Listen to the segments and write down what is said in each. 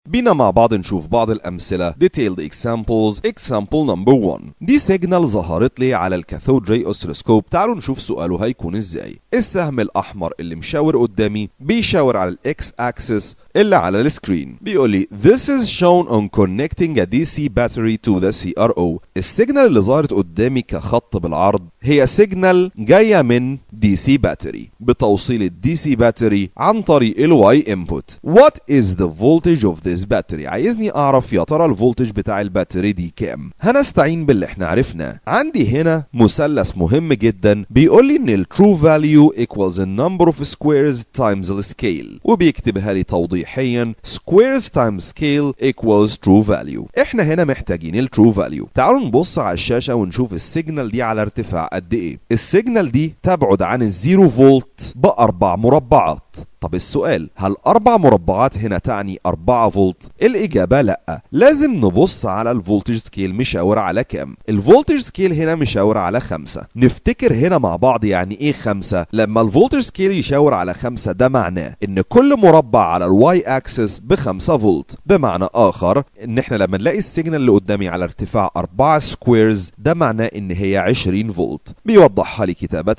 بينا مع بعض نشوف بعض الأمثلة. Detailed examples. Example number 1. دي سيجنال ظهرت لي على الكاثود راي اوسيلوسكوب. تعالوا نشوف سؤاله هيكون ازاي. السهم الأحمر اللي مشاور قدامي بيشاور على الإكس أكسس اللي على السكرين. بيقول لي This is shown on connecting a DC battery to the CRO. السيجنال اللي ظهرت قدامي كخط بالعرض هي سيجنال جاية من DC باتري بتوصيل الدي سي باتري عن طريق الواي انبوت. What is the voltage of this battery؟ عايزني اعرف يا ترى الفولتج بتاع الباتري دي كام. هنستعين باللي احنا عرفناه. عندي هنا مثلث مهم جدا بيقول لي ان الترو فاليو equals the number of squares times the scale، وبيكتبها لي توضيحيا squares times scale equals true value. احنا هنا محتاجين الترو فاليو. تعالوا نبص على الشاشة ونشوف السيجنال دي على ارتفاع قد ايه. السيجنال دي تبعد عن الزيرو فولت بأربع مربعات. طب السؤال، هل 4 مربعات هنا تعني 4 فولت؟ الإجابة لأ. لازم نبص على الفولتج سكيل مشاور على كام؟ الفولتج سكيل هنا مشاور على 5. نفتكر هنا مع بعض يعني إيه 5؟ لما الفولتج سكيل يشاور على 5 ده معناه إن كل مربع على الواي أكسس ب5 فولت. بمعنى آخر إن إحنا لما نلاقي السيجنال اللي قدامي على ارتفاع 4 سكويرز ده معناه إن هي 20 فولت. بيوضحها لي كتابة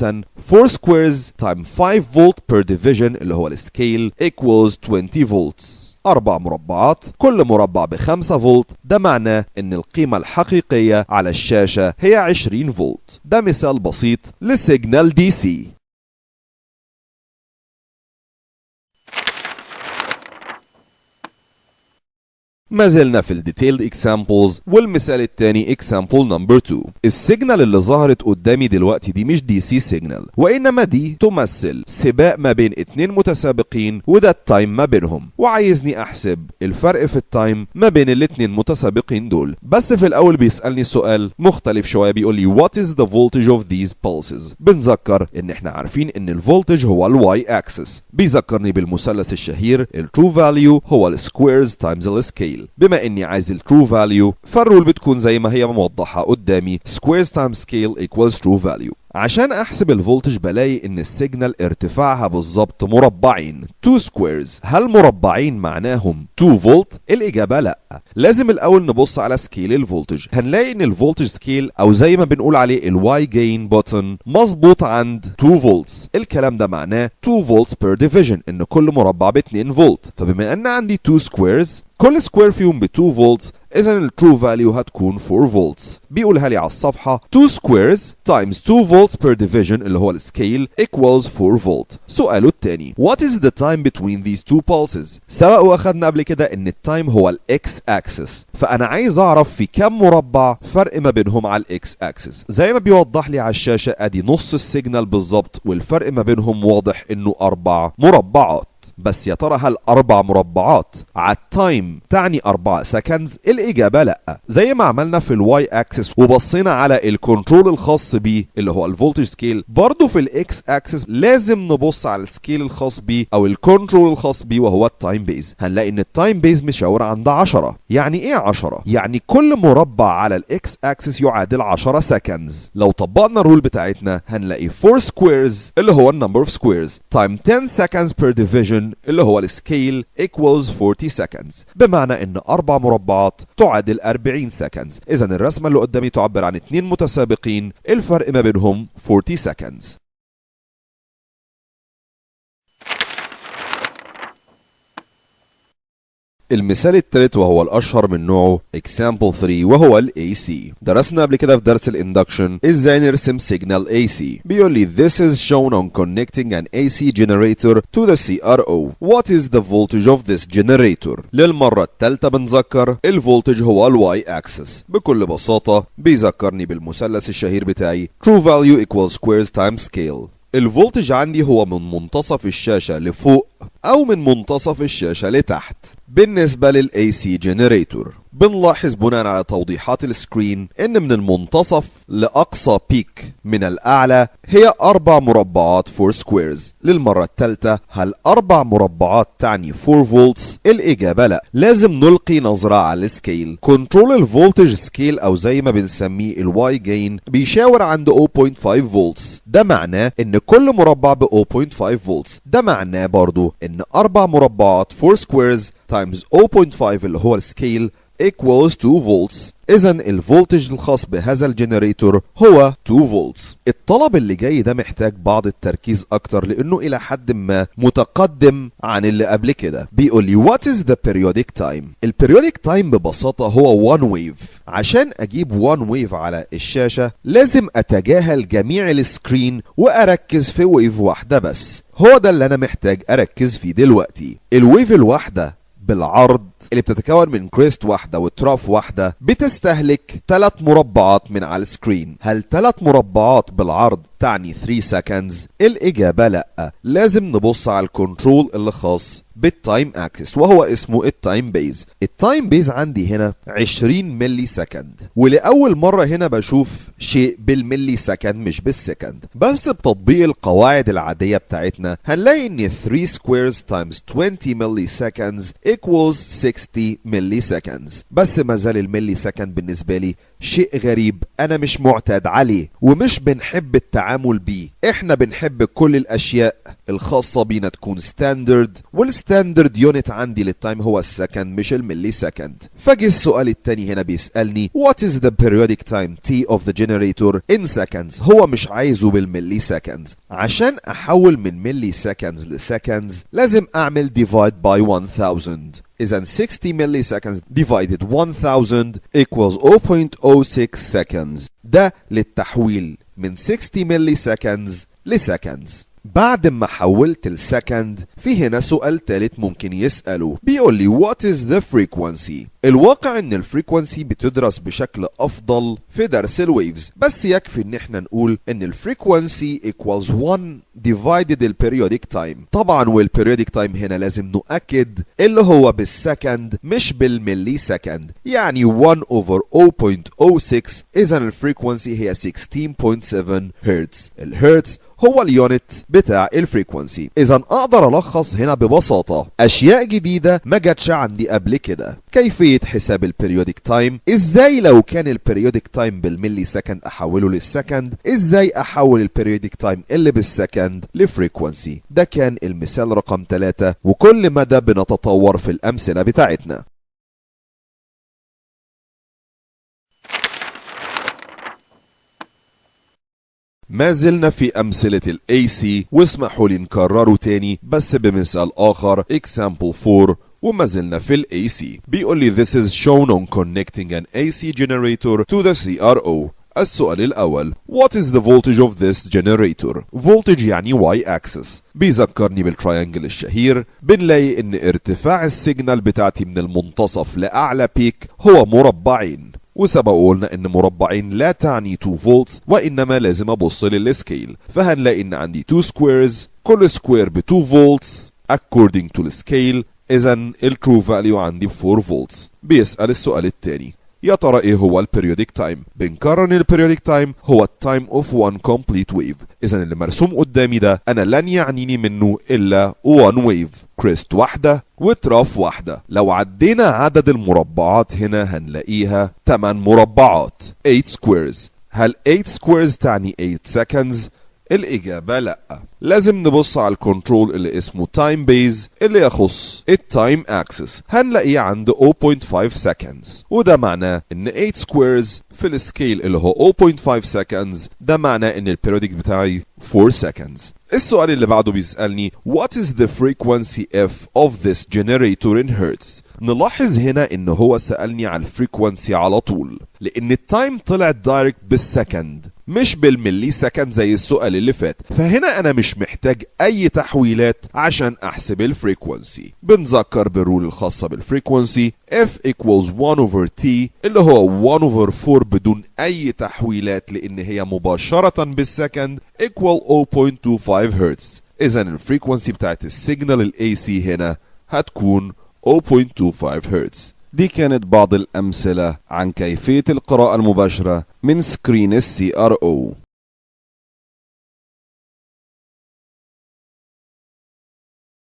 4 سكويرز تايم 5 فولت per division اللي هو السكيل equals 20 فولتس. 4 مربعات كل مربع ب5 فولت، ده معناه ان القيمة الحقيقية على الشاشة هي 20 فولت. ده مثال بسيط لسيجنال دي سي. ما زلنا في الديتيلد اكزامبلز، والمثال الثاني اكزامبل نمبر 2. السيجنال اللي ظهرت قدامي دلوقتي دي مش دي سي سيجنال، وانما دي تمثل سباق ما بين 2 متسابقين وده التايم ما بينهم، وعايزني احسب الفرق في التايم ما بين الاتنين متسابقين دول. بس في الاول بيسالني سؤال مختلف شويه، بيقول لي what is the voltage of these pulses. بنذكر ان احنا عارفين ان الفولتج هو الواي اكسس. بيذكرني بالمثلث الشهير الترو فاليو هو السكويرز تايمز السكيل. بما اني عايز الترو فاليو فالرول بتكون زي ما هي موضحه قدامي squares times scale equals true value. عشان احسب الفولتج بلاقي ان السيجنال ارتفاعها بالظبط مربعين 2 سكويرز. هل مربعين معناهم 2 فولت؟ الاجابه لا. لازم الاول نبص على سكيل الفولتج. هنلاقي ان الفولتج سكيل او زي ما بنقول عليه الواي جين بوتن مظبوط عند 2 فولتس. الكلام ده معناه 2 فولتس بير ديفيجن، ان كل مربع ب 2 فولت. فبما ان عندي 2 سكويرز كل سكوير فيهم ب 2 فولتس، اذا الترو فاليو هتكون 4 فولتس. بيقولها لي على الصفحه 2 سكويرز تايمز 2 فولتس بير ديفيجن اللي هو السكيل equals 4 فولت. سؤاله الثاني what is the time between these two pulses. سواء واخدنا قبل كده ان التايم هو الاكس اكسس، فانا عايز اعرف في كام مربع فرق ما بينهم على الاكس اكسس. زي ما بيوضح لي على الشاشه ادي نص السيجنال بالظبط، والفرق ما بينهم واضح انه 4 مربعات. بس يا ترى هل 4 مربعات على التايم تعني 4 سكندز؟ الإجابة لأ. زي ما عملنا في الواي اكسس وبصينا على الكنترول الخاص بيه اللي هو الفولتج سكيل، برضه في الاكس اكسس لازم نبص على السكيل الخاص بيه او الكنترول الخاص بيه وهو التايم بيز. هنلاقي ان التايم بيز مشاور عند 10. يعني ايه 10؟ يعني كل مربع على الاكس اكسس يعادل 10 سكندز. لو طبقنا الرول بتاعتنا هنلاقي 4 سكويرز اللي هو النمبر اوف سكويرز تايم 10 seconds per division اللي هو السكيل equals 40 seconds. بمعنى ان 4 مربعات تعادل 40 seconds. اذا الرسمة اللي قدامي تعبر عن 2 متسابقين الفرق ما بينهم 40 seconds. المثال الثالث وهو الأشهر من نوعه example 3 وهو ال AC. درسنا قبل كده في درس الاندكشن ازاي نرسم سيجنال AC. بيقول لي this is shown on connecting an AC generator to the CRO. What is the voltage of this generator? للمرة الثالثة بنذكر الفولتج هو الواي اكسس. بكل بساطة بيذكرني بالمثلث الشهير بتاعي true value equals squares times scale. الفولتج عندي هو من منتصف الشاشة لفوق أو من منتصف الشاشة لتحت بالنسبة لل AC generator. بنلاحظ بناء على توضيحات السكرين ان من المنتصف لاقصى بيك من الاعلى هي 4 مربعات 4 سكويرز. للمرة الثالثة، هل 4 مربعات تعني 4 فولتس؟ الاجابة لا. لازم نلقي نظرة على السكيل. كنترول الفولتج سكيل او زي ما بنسميه الواي جين بيشاور عند 0.5 فولتس. ده معناه ان كل مربع ب 0.5 فولتس. ده معناه برضو ان 4 مربعات 4 سكويرز تايمز 0.5 اللي هو السكيل equals 2 volts. إذا الفولتج الخاص بهذا الجنريتور هو 2 فولتس. الطلب اللي جاي ده محتاج بعض التركيز أكتر لأنه إلى حد ما متقدم عن اللي قبل كده. بيقول لي what is the periodic time؟ البريودك تايم ببساطة هو one wave. عشان أجيب one wave على الشاشة لازم أتجاهل جميع السكرين وأركز في ويف واحدة بس. هو ده اللي أنا محتاج أركز فيه دلوقتي. الويف الواحدة بالعرض اللي بتتكون من كريست واحدة وتراف واحدة بتستهلك 3 مربعات من على السكرين. هل 3 مربعات بالعرض تعني 3 سكندز؟ الإجابة لأ. لازم نبص على الكنترول اللي خاص بالتايم اكسس وهو اسمه التايم بيز. التايم بيز عندي هنا 20 ملي سكند، ولأول مرة هنا بشوف شيء بالملي سكند مش بالسكند. بس بتطبيق القواعد العادية بتاعتنا هنلاقي ان 3 squares times 20 ملي seconds equals 60 ملي seconds. بس ما زال الملي سكند بالنسبة لي شيء غريب انا مش معتاد عليه ومش بنحب التعامل بيه. احنا بنحب كل الاشياء الخاصة بينا تكون ستاندرد، والستاندرد يونت عندي للتايم هو السكند مش الملي سكند. فجي السؤال التاني هنا بيسألني what is the periodic time t of the generator in seconds. هو مش عايزه بالملي سكندز. عشان احول من ملي سكندز لسكندز لازم اعمل divide by 1000. إذا 60 ملي seconds divided 1000 equals 0.06 seconds. ده للتحويل من 60 ملي seconds لسكندز. بعد ما حولت السكند في هنا سؤال تالت ممكن يسأله. بيقول لي what is the frequency؟ الواقع ان الفريكونسي بتدرس بشكل افضل في درس الويفز، بس يكفي ان احنا نقول ان الفريكونسي equals 1 divided البريودك تايم. طبعا والبريودك تايم هنا لازم نؤكد اللي هو بالسكند مش بالملي سكند، يعني 1 over 0.06. اذا الفريكونسي هي 16.7 هرتز. الهرتز هو اليونت بتاع الفريكونسي. اذا اقدر الخص هنا ببساطة اشياء جديدة ما جاتش عندي قبل كده. كيفية حساب البريودك تايم، ازاي لو كان البريودك تايم بالملي سكند احوله للسكند، ازاي احول البريودك تايم اللي بالسكند لفريكونسي. ده كان المثال رقم 3، وكل مدى بنتطور في الامثلة بتاعتنا. ما زلنا في أمثلة ال AC، واسمحوا لي نكرره تاني بس بمثال آخر example 4. وما زلنا في ال AC. بيقول لي this is shown on connecting an AC generator to the CRO. السؤال الأول what is the voltage of this generator؟ voltage يعني y axis. بيذكرني بالتراينجل الشهير. بنلاقي ان ارتفاع السيجنال بتاعتي من المنتصف لأعلى بيك هو مربعين، وسبق قلنا ان مربعين لا تعني 2 فولتس وانما لازم ابص للسكيل. فهنلاقي ان عندي 2 سكويرز، كل سكوير ب 2 فولتس according to the scale. اذا الترو فاليو عندي ب 4 فولتس. بيسأل السؤال الثاني يا ترى ايه هو البريودك تايم؟ بنكرر ان البريودك تايم هو التايم اوف 1 كومبليت ويف. اذا اللي مرسوم قدامي ده انا لن يعنيني منه الا 1 ويف، كريست واحده وتراف واحده. لو عدينا عدد المربعات هنا هنلاقيها 8 مربعات 8 سكويرز. هل 8 سكويرز تعني 8 سكندز؟ الإجابة لأ. لازم نبص على الكنترول اللي اسمه تايم بيز اللي يخص التايم اكسس. هنلاقيه عند 0.5 seconds، وده معناه ان 8 سكويرز في السكيل اللي هو 0.5 seconds. ده معناه ان البيريودك بتاعي 4 seconds. السؤال اللي بعده بيسألني what is the frequency f of this generator in hertz؟ نلاحظ هنا ان هو سألني على الفريكونسي على طول، لان التايم طلع دايركت بالسكند مش بالملي سكند زي السؤال اللي فات. فهنا انا مش محتاج اي تحويلات عشان احسب الفريكونسي. بنذكر بالرول الخاصة بالفريكونسي f equals 1 over t اللي هو 1 over 4 بدون اي تحويلات لان هي مباشرة بالسكند equal 0.25 هرتز. اذا الفريكونسي بتاعت السيجنال ال AC هنا هتكون 0.25 هرتز. دي كانت بعض الأمثلة عن كيفية القراءة المباشرة من سكرين الCRO.